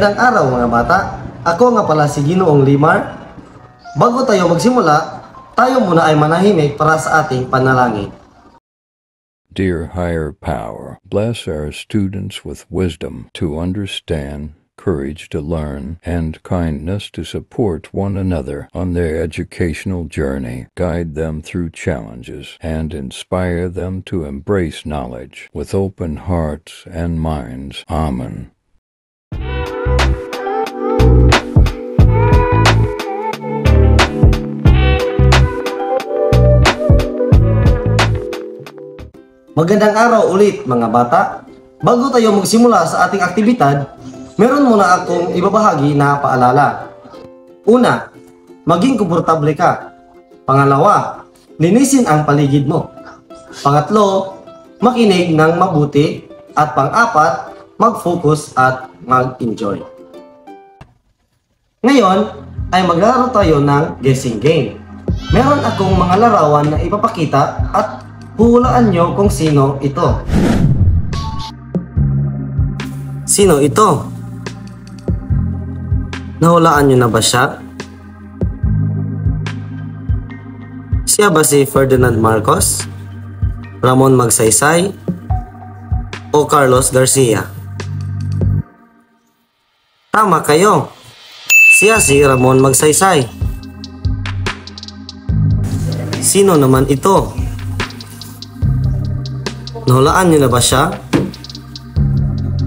Magandang araw mga bata. Ako nga pala si Ginoong Limar. Bago tayo magsimula, tayo muna ay manahimik para sa ating panalangin. Dear higher power, bless our students with wisdom to understand, courage to learn, and kindness to support one another on their educational journey. Guide them through challenges and inspire them to embrace knowledge with open hearts and minds. Amen. Magandang araw ulit mga bata. Bago tayo magsimula sa ating aktibidad, meron muna akong ibabahagi na paalala. Una, maging komportable ka. Pangalawa, linisin ang paligid mo. Pangatlo, makinig ng mabuti. At pang-apat, mag-focus at mag-enjoy. Ngayon ay maglaro tayo ng guessing game. Meron akong mga larawan na ipapakita at hulaan nyo kung sino ito. Sino ito? Nahulaan nyo na ba siya? Siya ba si Ferdinand Marcos, Ramon Magsaysay, o Carlos Garcia? Tama kayo. Siya si Ramon Magsaysay. Sino naman ito? Nahulaan niyo na ba siya?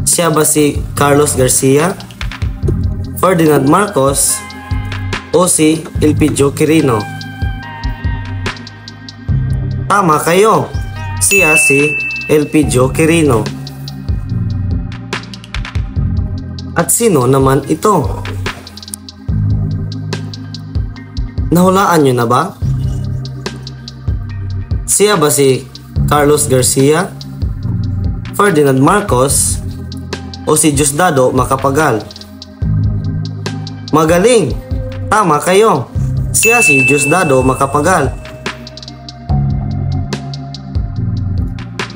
Siya ba si Carlos Garcia, Ferdinand Marcos, o si Elpidio Quirino? Tama kayo. Siya si Elpidio Quirino. At sino naman ito? Nahulaan niyo na ba? Siya ba si Carlos Garcia, Ferdinand Marcos, o si Diosdado Macapagal? Magaling! Tama kayo! Siya si Diosdado Macapagal.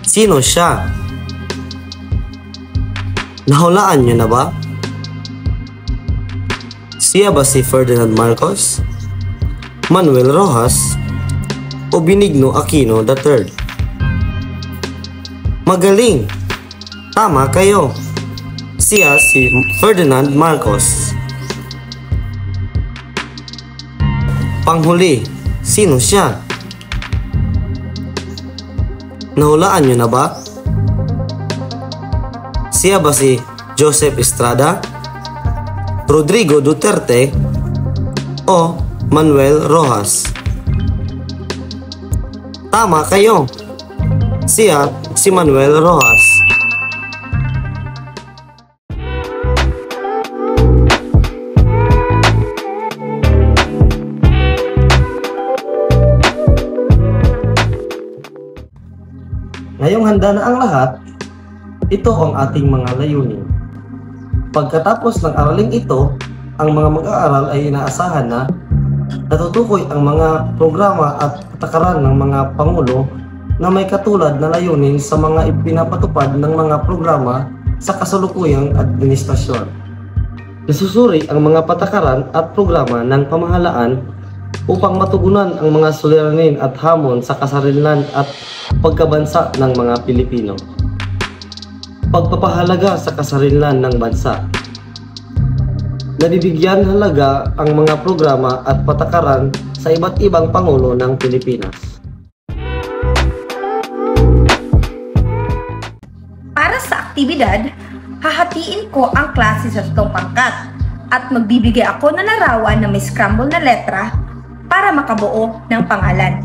Sino siya? Nahulaan niyo na ba? Siya ba si Ferdinand Marcos, Manuel Rojas, o Benigno Aquino III? Magaling! Tama kayo! Siya si Ferdinand Marcos. Panghuli, sino siya? Nahulaan niyo na ba? Siya ba si Joseph Estrada, Rodrigo Duterte, o Manuel Rojas? Tama kayo! Siya si Manuel Rojas. Ngayong handa na ang lahat, ito ang ating mga layunin. Pagkatapos ng araling ito, ang mga mag-aaral ay inaasahan na natutukoy ang mga programa at patakaran ng mga pangulo na may katulad na layunin sa mga ipinapatupad ng mga programa sa kasalukuyang administrasyon. Isusuri ang mga patakaran at programa ng pamahalaan upang matugunan ang mga suliranin at hamon sa kasarilan at pagkabansa ng mga Pilipino. Pagpapahalaga sa kasarilan ng bansa. Nabibigyan halaga ang mga programa at patakaran sa iba't ibang pangulo ng Pilipinas. Para sa aktibidad, hahatiin ko ang klase sa 3 pangkat at magbibigay ako ng larawan na may scramble na letra para makabuo ng pangalan.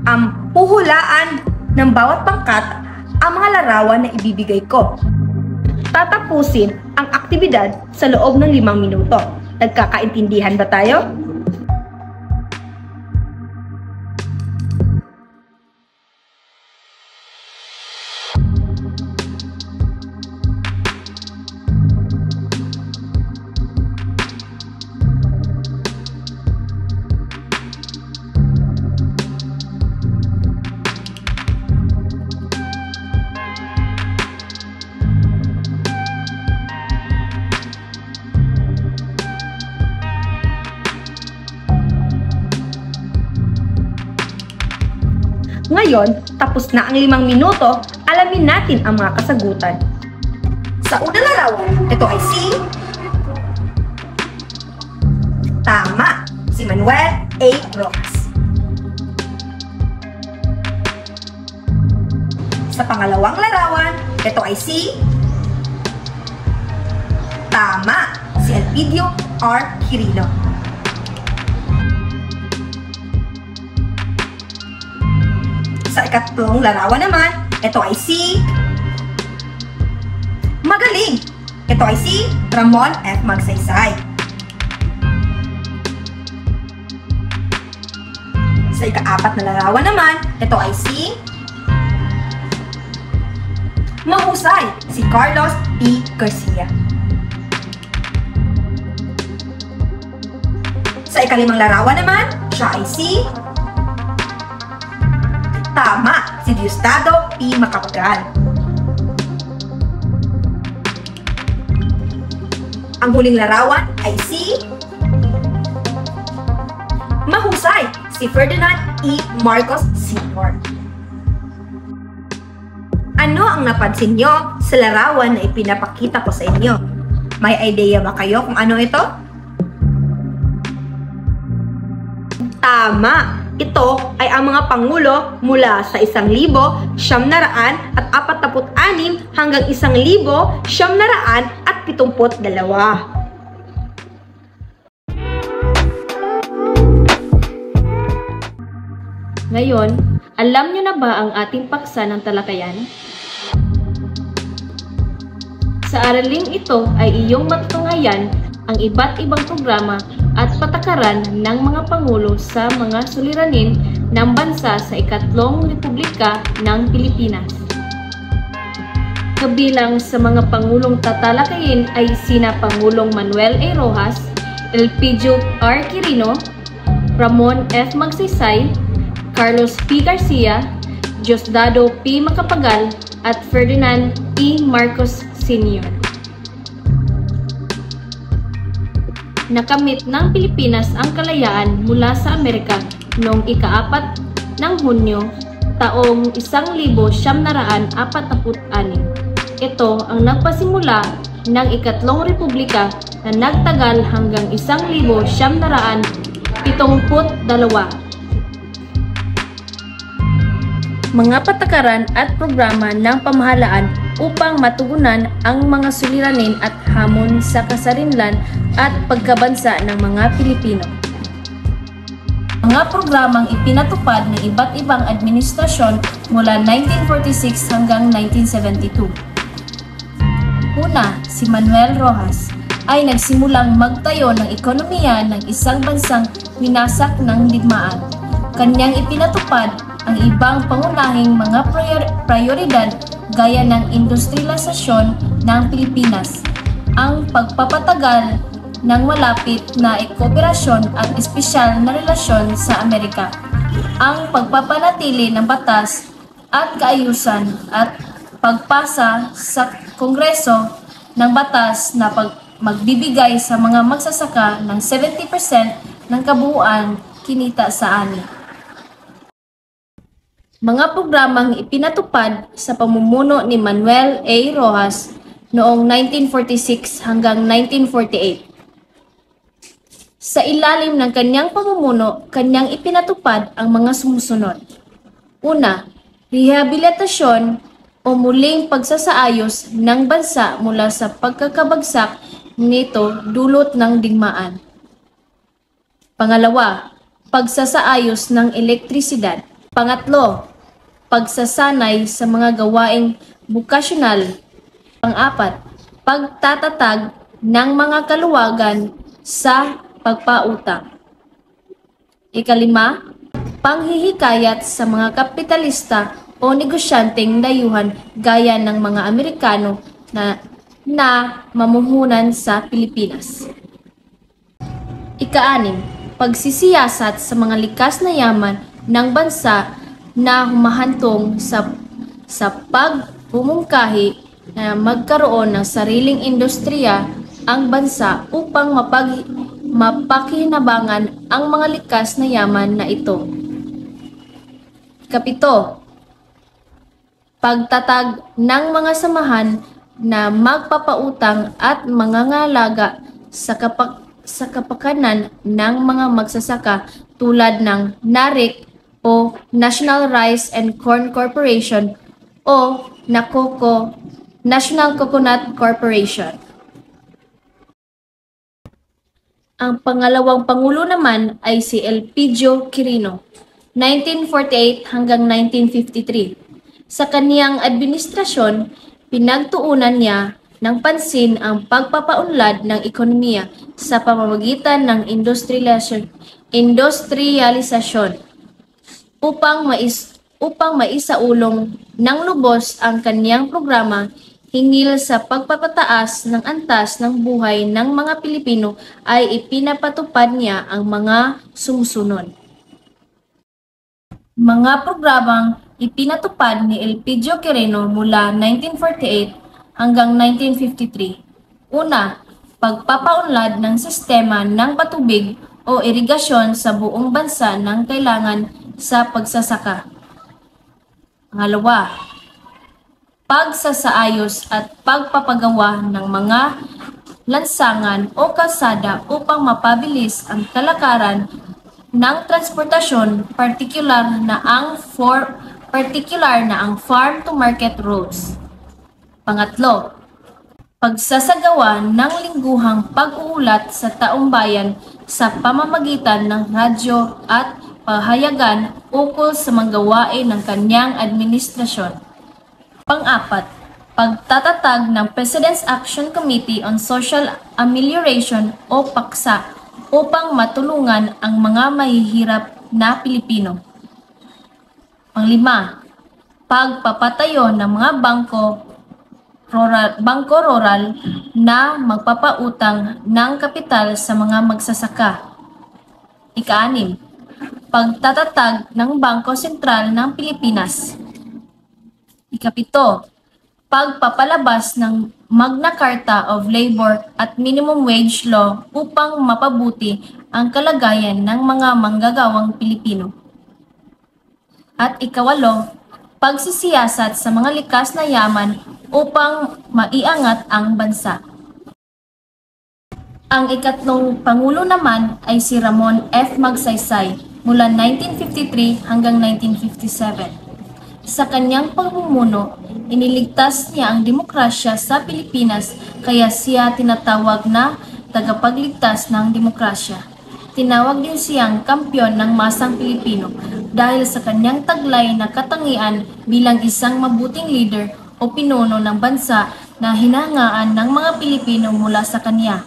Ang huhulaan ng bawat pangkat ang mga larawan na ibibigay ko. Tatapusin ang aktibidad sa loob ng 5 minuto. Nagkakaintindihan ba tayo? Ngayon, tapos na ang 5 minuto, alamin natin ang mga kasagutan. Sa unang larawan, ito ay si... Tama! Si Manuel A. Rojas. Sa pangalawang larawan, ito ay si... Tama! Si Elpidio R. Quirino. Sa ikatlong larawan naman, ito ay si... Magaling! Ito ay si Ramon F. Magsaysay. Sa ika-4 na larawan naman, ito ay si... Mahusay! Si Carlos P. Garcia. Sa ika-5 larawan naman, siya ay si... Tama! Si Diosdado P. Macapagal. Ang huling larawan ay si... Mahusay! Si Ferdinand E. Marcos Sr. Ano ang napansin nyo sa larawan na ipinapakita ko sa inyo? May idea ba kayo kung ano ito? Tama! Ito ay ang mga pangulo mula sa 1,946 hanggang 1,972. Ngayon, alam nyo na ba ang ating paksa ng talakayan? Sa araling ito ay iyong matutunghayan ang iba't ibang programa at patakaran ng mga pangulo sa mga suliranin ng bansa sa ikatlong Republika ng Pilipinas. Kabilang sa mga pangulong tatalakayin ay sina Pangulong Manuel A. Rojas, Elpidio R. Quirino, Ramon F. Magsaysay, Carlos P. Garcia, Diosdado P. Macapagal at Ferdinand E. Marcos Sr. Nakamit ng Pilipinas ang kalayaan mula sa Amerika noong ika-4 ng Hunyo taong 1946. Ito ang nagpasimula ng ikatlong republika na nagtagal hanggang 1972. Mga patakaran at programa ng pamahalaan upang matugunan ang mga suliranin at hamon sa kasarinlan at pagkabansa ng mga Pilipino. Mga programang ipinatupad ng iba't ibang administrasyon mula 1946 hanggang 1972. Una, si Manuel Rojas ay nagsimulang magtayo ng ekonomiya ng isang bansang winasak ng digmaan. Kanyang ipinatupad ang ibang pangunahing mga prioridad gaya ng industrialisasyon ng Pilipinas, ang pagpapatagal ng malapit na kooperasyon at espesyal na relasyon sa Amerika, ang pagpapanatili ng batas at kaayusan at pagpasa sa Kongreso ng batas na magbibigay sa mga magsasaka ng 70% ng kabuuan kinita sa ani. Mga programang ipinatupad sa pamumuno ni Manuel A. Rojas noong 1946 hanggang 1948. Sa ilalim ng kanyang pamumuno, kanyang ipinatupad ang mga sumusunod. Una, rehabilitasyon o muling pagsasaayos ng bansa mula sa pagkakabagsak nito dulot ng digmaan. Pangalawa, pagsasaayos ng elektrisidad. Pangatlo, pagsasanay sa mga gawaing bukasyonal. Pang-apat, pagtatatag ng mga kaluwagan sa pagpautang. Ikalima, panghihikayat sa mga kapitalista o negosyanteng dayuhan gaya ng mga Amerikano na mamumuhunan sa Pilipinas. Ika-anim, pagsisiyasat sa mga likas na yaman ng bansa na humahantong sa pagmumungkahi na magkaroon ng sariling industriya ang bansa upang mapakinabangan ang mga likas na yaman na ito. Ikapito, pagtatag ng mga samahan na magpapautang at mangangalaga sa kapakanan ng mga magsasaka tulad ng NARIC o National Rice and Corn Corporation o NACOCO, National Coconut Corporation. Ang pangalawang pangulo naman ay si Elpidio Quirino, 1948 hanggang 1953. Sa kaniyang administrasyon, pinagtuunan niya ng pansin ang pagpapaunlad ng ekonomiya sa pamamagitan ng industrialisasyon upang maisaulong ng lubos ang kaniyang programa hinggil sa pagpapataas ng antas ng buhay ng mga Pilipino ay ipinapatupad niya ang mga sumusunod. Mga programang ipinatupad ni Elpidio Quirino mula 1948 hanggang 1953. Una, pagpapaunlad ng sistema ng patubig o irigasyon sa buong bansa ng kailangan sa pagsasaka. Pangalawa, pagsasaayos at pagpapagawa ng mga lansangan o kalsada upang mapabilis ang kalakaran ng transportasyon, partikular na ang farm-to-market roads. Pangatlo, pagsasagawa ng lingguhang pag-uulat sa taong bayan sa pamamagitan ng radyo at pahayagan ukol sa mga gawain ng kanyang administrasyon. Pang-apat, pagtatatag ng President's Action Committee on Social Amelioration o PAKSA upang matulungan ang mga mahihirap na Pilipino. Panglima, pagpapatayo ng mga bangko rural na magpapautang ng kapital sa mga magsasaka. Ika-6, pagtatatag ng Bangko Sentral ng Pilipinas. Ika-7, pagpapalabas ng Magna Carta of Labor at Minimum Wage Law upang mapabuti ang kalagayan ng mga manggagawang Pilipino. At ika-8, pagsisiyasat sa mga likas na yaman upang maiangat ang bansa. Ang ikatlong pangulo naman ay si Ramon F. Magsaysay mula 1953 hanggang 1957. Sa kanyang pamumuno, iniligtas niya ang demokrasya sa Pilipinas kaya siya tinatawag na tagapagligtas ng demokrasya. Tinawag din siyang kampyon ng masang Pilipino dahil sa kanyang taglay na katangian bilang isang mabuting leader o pinuno ng bansa na hinahangaan ng mga Pilipino mula sa kanya.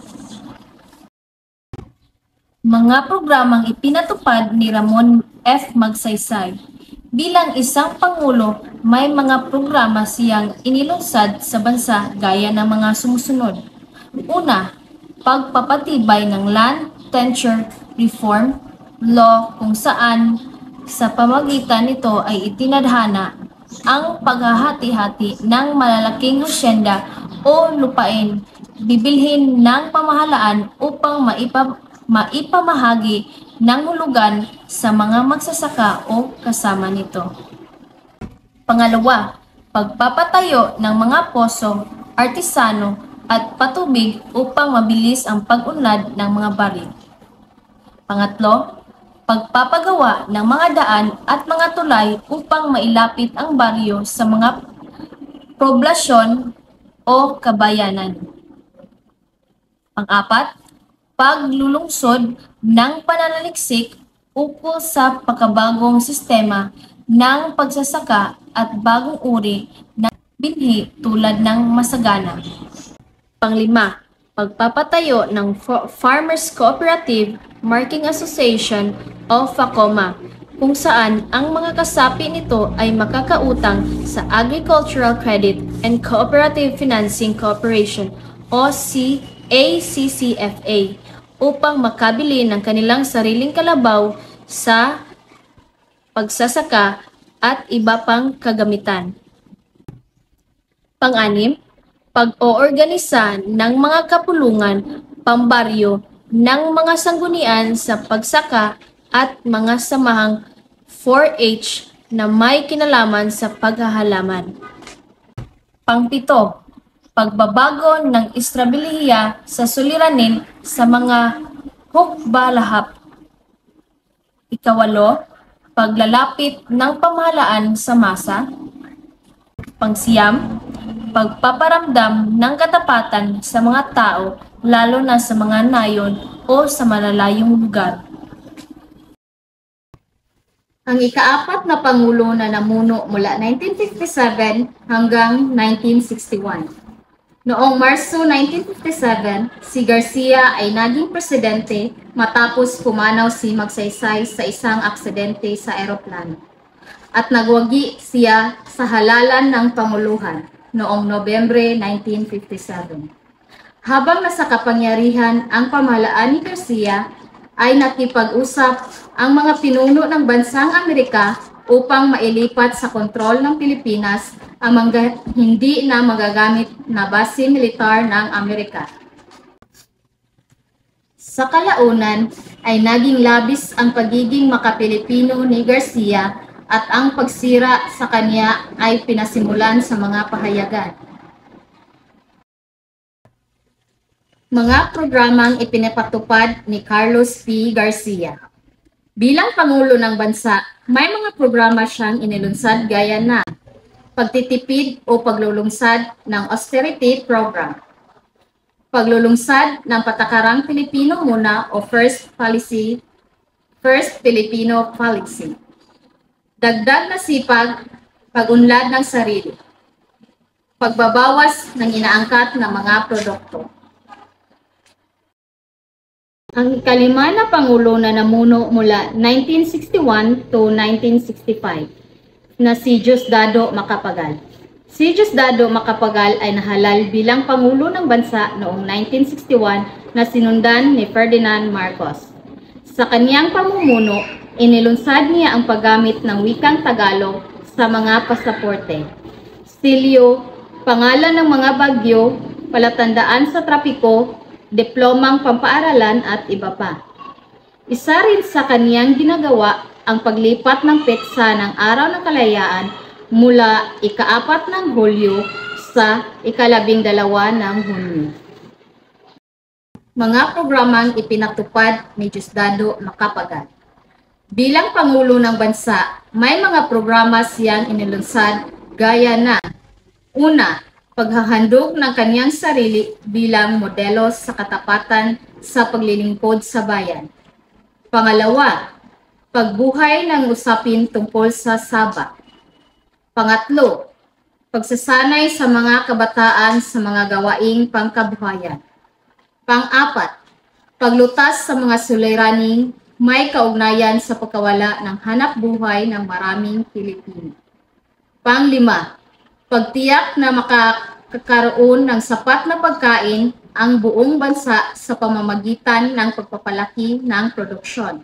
Mga programang ipinatupad ni Ramon F. Magsaysay. Bilang isang pangulo, may mga programa siyang inilunsad sa bansa gaya ng mga sumusunod. Una, pagpapatibay ng land tenure reform law kung saan sa pamagitan nito ay itinadhana ang paghahati-hati ng malalaking hasyenda o lupain bibilhin ng pamahalaan upang maipamahagi ng hulugan sa mga magsasaka o kasama nito. Pangalawa, pagpapatayo ng mga poso, artisano at patubig upang mabilis ang pag-unlad ng mga baryo. Pangatlo, pagpapagawa ng mga daan at mga tulay upang mailapit ang baryo sa mga poblasyon o kabayanan. Pang-apat, paglulungsod ng pananaliksik ukol sa pakabagong sistema ng pagsasaka at bagong uri ng binhi tulad ng masagana. Panglima, pagpapatayo ng Farmers Cooperative Marketing Association o FACOMA, kung saan ang mga kasapi nito ay makakautang sa Agricultural Credit and Cooperative Financing Corporation o ACCFA upang makabili ng kanilang sariling kalabaw sa pagsasaka at iba pang kagamitan. Pang-anim, pag-oorganisa ng mga kapulungan, pambaryo, ng mga sanggunian sa pagsaka at mga samahang 4-H na may kinalaman sa paghahalaman. Pangpito, pagbabago ng estabiliya sa suliranin sa mga hukbalahap. Ikawalo, paglalapit ng pamahalaan sa masa. Pangsiyam, pagpaparamdam ng katapatan sa mga tao lalo na sa mga nayon o sa malalayong lugar. Ang ikaapat na Pangulo na namuno mula 1957 hanggang 1961. Noong Marso 1957, si Garcia ay naging presidente matapos pumanaw si Magsaysay sa isang aksidente sa eroplano. At nagwagi siya sa halalan ng Panguluhan noong Nobyembre 1957. Habang nasa kapangyarihan ang pamahalaan ni Garcia, ay nakipag-usap ang mga pinuno ng bansang Amerika upang mailipat sa kontrol ng Pilipinas ang mga hindi na magagamit na base militar ng Amerika. Sa kalaunan ay naging labis ang pagiging makapilipino ni Garcia at ang pagsira sa kanya ay pinasimulan sa mga pahayagan. Mga programang ipinapatupad ni Carlos P. Garcia. Bilang Pangulo ng Bansa, may mga programa siyang inilunsad gaya na pagtitipid o paglulungsad ng austerity program, paglulungsad ng Patakarang Pilipino Muna o First Filipino Policy, dagdag na sipag, pag-unlad ng sarili, pagbabawas ng inaangkat na mga produkto. Ang ikalima na Pangulo na namuno mula 1961 to 1965 na si Diosdado Macapagal. Si Diosdado Macapagal ay nahalal bilang Pangulo ng Bansa noong 1961 na sinundan ni Ferdinand Marcos. Sa kanyang pamumuno, inilunsad niya ang paggamit ng wikang Tagalog sa mga pasaporte, stilyo, pangalan ng mga bagyo, palatandaan sa trapiko, diplomang pampaaralan at iba pa. Isa rin sa kaniyang ginagawa ang paglipat ng petsa ng Araw ng Kalayaan mula ika-4 ng Hulyo sa ika-12 ng Hunyo. Mga programang ipinatupad ni Diosdado Macapagal. Bilang Pangulo ng Bansa, may mga programa siyang inilunsad gaya na: una, paghahandog ng kaniyang sarili bilang modelo sa katapatan sa paglilingkod sa bayan. Pangalawa, pagbuhay ng usapin tungkol sa Sabah. Pangatlo, pagsasanay sa mga kabataan sa mga gawaing pangkabuhayan. Pang-apat, paglutas sa mga suliraning may kaugnayan sa pagkawala ng hanap buhay ng maraming Pilipino. Pang-lima, pagtiyak na makakaroon ng sapat na pagkain ang buong bansa sa pamamagitan ng pagpapalaki ng produksyon.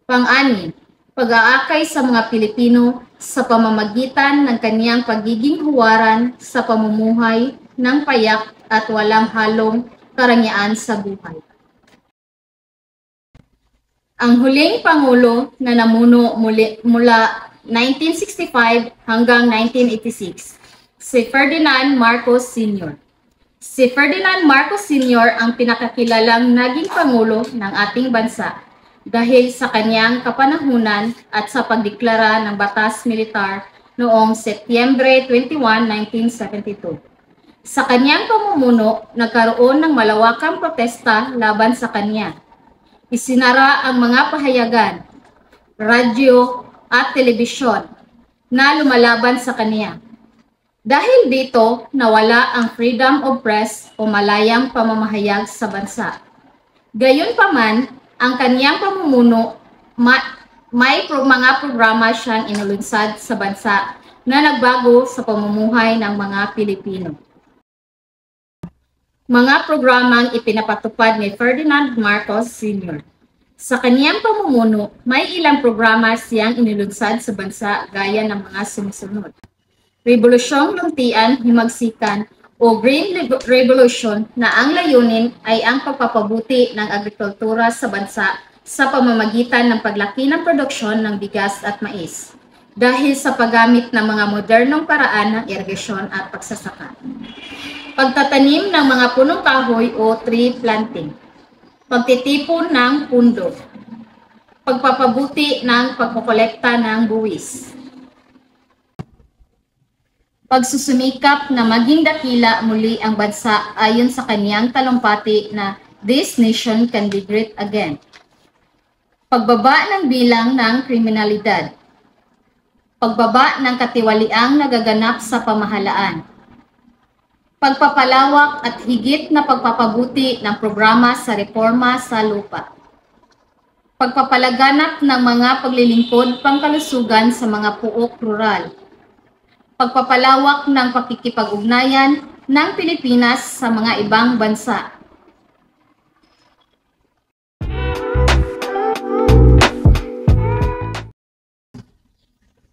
Pang-anim, pag-aakay sa mga Pilipino sa pamamagitan ng kaniyang pagiging huwaran sa pamumuhay ng payak at walang halong karangyaan sa buhay. Ang huling Pangulo na namuno mula 1965 hanggang 1986, si Ferdinand Marcos Sr. Si Ferdinand Marcos Sr. ang pinakakilalang naging Pangulo ng ating bansa dahil sa kanyang kapanahunan at sa pagdeklara ng batas militar noong Setyembre 21, 1972. Sa kanyang pamumuno, nagkaroon ng malawakang protesta laban sa kanya. Isinara ang mga pahayagan, radyo at telebisyon na lumalaban sa kanya. Dahil dito, nawala ang freedom of press o malayang pamamahayag sa bansa. Gayunpaman, ang kanyang pamumuno, may mga programa siyang inulunsad sa bansa na nagbago sa pamumuhay ng mga Pilipino. Mga programang ipinapatupad ni Ferdinand Marcos Sr. Sa kaniyang pamumuno, may ilang programa siyang inilunsad sa bansa gaya ng mga sumusunod. Rebolusyong Luntian Himagsikan o Green Revolution na ang layunin ay ang pagpapabuti ng agrikultura sa bansa sa pamamagitan ng paglaki ng produksyon ng bigas at mais. dahil sa paggamit ng mga modernong paraan ng irigasyon at pagsasaka. Pagtatanim ng mga punong kahoy o tree planting. Pagtitipon ng pundo. Pagpapabuti ng pagkokolekta ng buwis. Pagsusumikap na maging dakila muli ang bansa ayon sa kaniyang talumpati na "This nation can be great again." Pagbaba ng bilang ng kriminalidad. Pagbaba ng katiwaliang nagaganap sa pamahalaan. Pagpapalawak at higit na pagpapabuti ng programa sa reforma sa lupa. Pagpapalaganap ng mga paglilingkod pangkalusugan sa mga puok rural. Pagpapalawak ng pakikipag-ugnayan ng Pilipinas sa mga ibang bansa.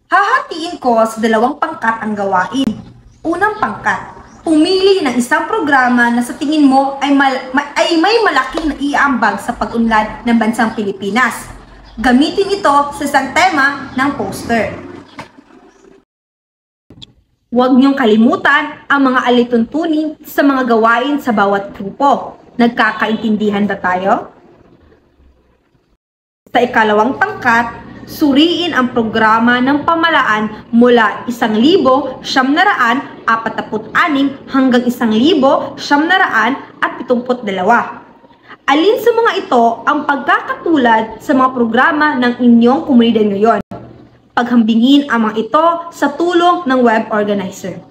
Hahatiin ko sa dalawang pangkat ang gawain. Unang pangkat, pumili ng isang programa na sa tingin mo ay may malaking naiambag sa pag-unlad ng bansang Pilipinas. Gamitin ito sa isang tema ng poster. Huwag niyong kalimutan ang mga alituntunin sa mga gawain sa bawat grupo. Nagkakaintindihan ba tayo? Sa ikalawang pangkat, suriin ang programa ng pamalaan mula 1,946 hanggang 1,972. Alin sa mga ito ang pagkakatulad sa mga programa ng inyong komunidad ngayon? Paghambingin ang mga ito sa tulong ng web organizer.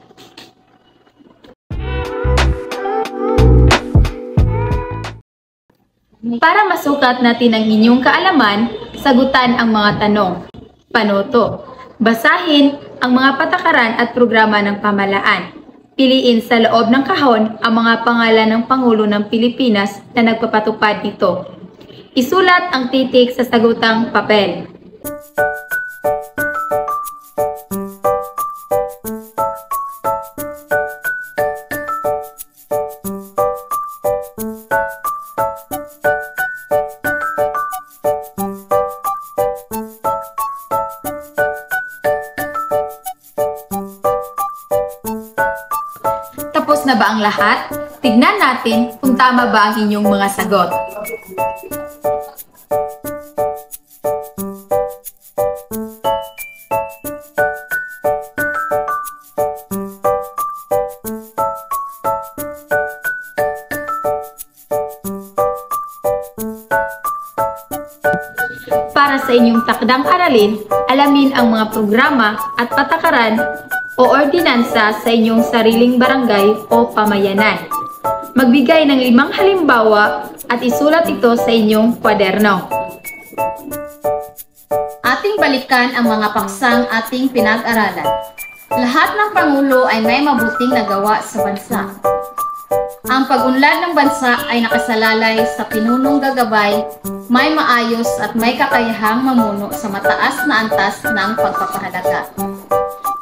Para masukat natin ang inyong kaalaman, sagutan ang mga tanong. Panoto. Basahin ang mga patakaran at programa ng pamalaan. Piliin sa loob ng kahon ang mga pangalan ng Pangulo ng Pilipinas na nagpapatupad nito. Isulat ang titik sa sagutang papel. Tapos na ba ang lahat? Tignan natin kung tama ba ang inyong mga sagot. Para sa inyong takdang aralin, alamin ang mga programa at patakaran o ordinansa sa inyong sariling barangay o pamayanan. Magbigay ng 5 halimbawa at isulat ito sa inyong kwaderno. Ating balikan ang mga paksang ating pinag-aralan. Lahat ng Pangulo ay may mabuting nagawa sa bansa. Ang pag-unlad ng bansa ay nakasalalay sa pinunong gagabay, may maayos at may kakayahang mamuno sa mataas na antas ng pagpapahalaga.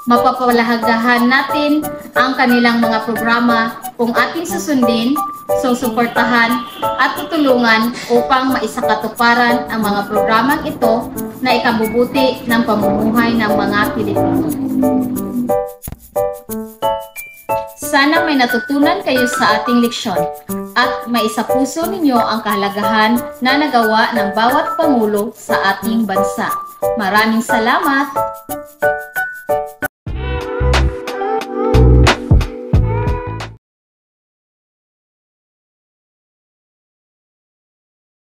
Mapapalahagahan natin ang kanilang mga programa kung ating susundin, susuportahan at tutulungan upang maisakatuparan ang mga programang ito na ikabubuti ng pamumuhay ng mga Pilipino. Sana may natutunan kayo sa ating leksyon at maisapuso ninyo ang kahalagahan na nagawa ng bawat Pangulo sa ating bansa. Maraming salamat!